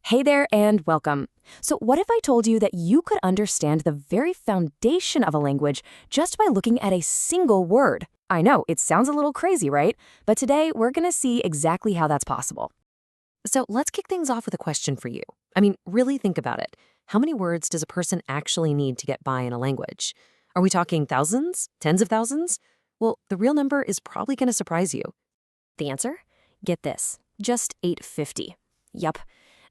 Hey there and welcome. So what if I told you that you could understand the very foundation of a language just by looking at a single word? I know, it sounds a little crazy, right? But today we're going to see exactly how that's possible. So let's kick things off with a question for you. Really think about it. How many words does a person actually need to get by in a language? Are we talking thousands? Tens of thousands? Well, the real number is probably going to surprise you. The answer? Get this, just 850. Yup.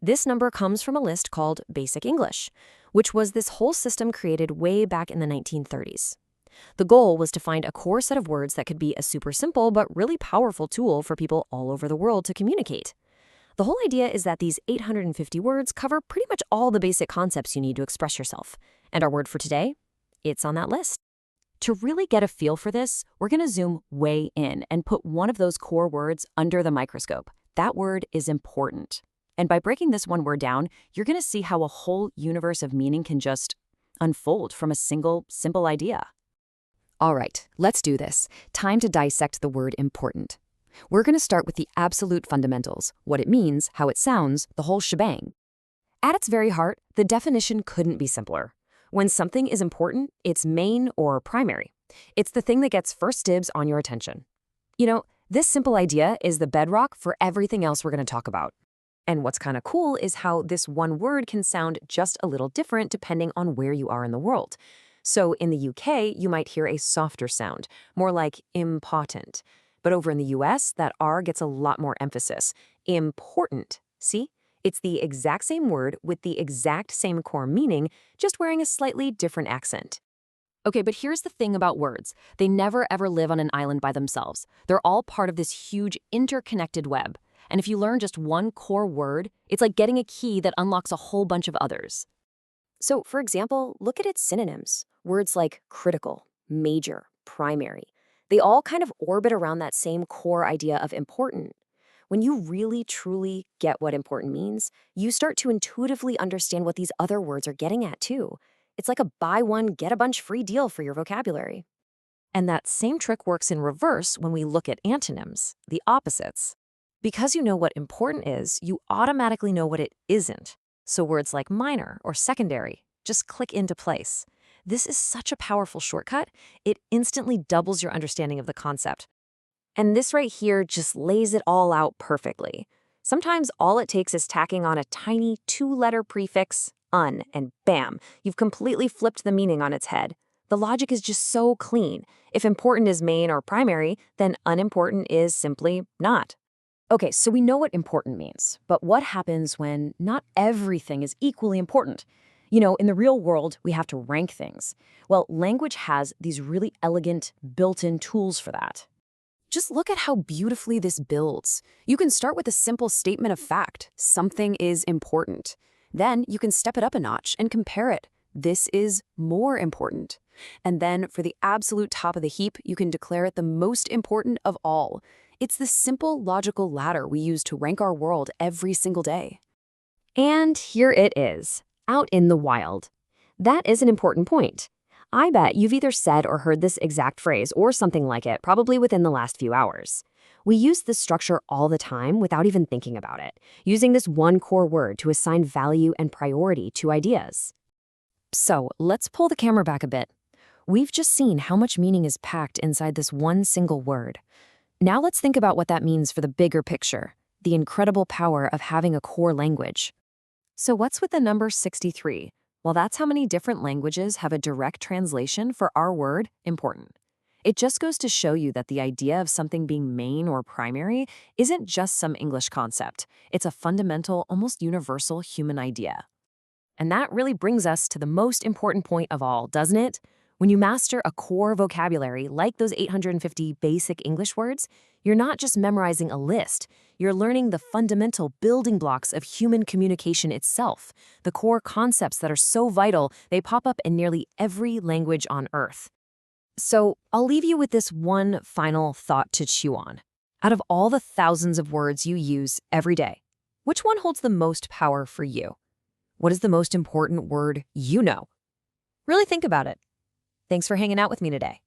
This number comes from a list called Basic English, which was this whole system created way back in the 1930s. The goal was to find a core set of words that could be a super simple but really powerful tool for people all over the world to communicate. The whole idea is that these 850 words cover pretty much all the basic concepts you need to express yourself. And our word for today? It's on that list. To really get a feel for this, we're going to zoom way in and put one of those core words under the microscope. That word is important. And by breaking this one word down, you're going to see how a whole universe of meaning can just unfold from a single, simple idea. All right, let's do this. Time to dissect the word important. We're going to start with the absolute fundamentals, what it means, how it sounds, the whole shebang. At its very heart, the definition couldn't be simpler. When something is important, it's main or primary. It's the thing that gets first dibs on your attention. This simple idea is the bedrock for everything else we're going to talk about. And what's kind of cool is how this one word can sound just a little different depending on where you are in the world. So in the UK, you might hear a softer sound, more like important. But over in the US, that R gets a lot more emphasis. Important. See? It's the exact same word with the exact same core meaning, just wearing a slightly different accent. Okay, but here's the thing about words. They never ever live on an island by themselves. They're all part of this huge interconnected web. And if you learn just one core word, it's like getting a key that unlocks a whole bunch of others. So, for example, look at its synonyms. Words like critical, major, primary. They all kind of orbit around that same core idea of important. When you really, truly get what important means, you start to intuitively understand what these other words are getting at, too. It's like a buy one, get a bunch free deal for your vocabulary. And that same trick works in reverse when we look at antonyms, the opposites. Because you know what important is, you automatically know what it isn't. So words like minor or secondary just click into place. This is such a powerful shortcut, it instantly doubles your understanding of the concept. And this right here just lays it all out perfectly. Sometimes all it takes is tacking on a tiny two-letter prefix, un, and bam, you've completely flipped the meaning on its head. The logic is just so clean. If important is main or primary, then unimportant is simply not. Okay, so we know what important means, but what happens when not everything is equally important? In the real world, we have to rank things. Well, language has these really elegant, built-in tools for that. Just look at how beautifully this builds. You can start with a simple statement of fact, something is important. Then you can step it up a notch and compare it. This is more important. And then for the absolute top of the heap, you can declare it the most important of all. It's the simple logical ladder we use to rank our world every single day. And here it is, out in the wild. That is an important point. I bet you've either said or heard this exact phrase or something like it probably within the last few hours. We use this structure all the time without even thinking about it, using this one core word to assign value and priority to ideas. So let's pull the camera back a bit. We've just seen how much meaning is packed inside this one single word. Now let's think about what that means for the bigger picture, the incredible power of having a core language. So what's with the number 63? Well, that's how many different languages have a direct translation for our word, important. It just goes to show you that the idea of something being main or primary isn't just some English concept. It's a fundamental, almost universal human idea. And that really brings us to the most important point of all, doesn't it? When you master a core vocabulary like those 850 basic English words, you're not just memorizing a list, you're learning the fundamental building blocks of human communication itself, the core concepts that are so vital they pop up in nearly every language on Earth. So I'll leave you with this one final thought to chew on. Out of all the thousands of words you use every day, which one holds the most power for you? What is the most important word you know? Really think about it. Thanks for hanging out with me today.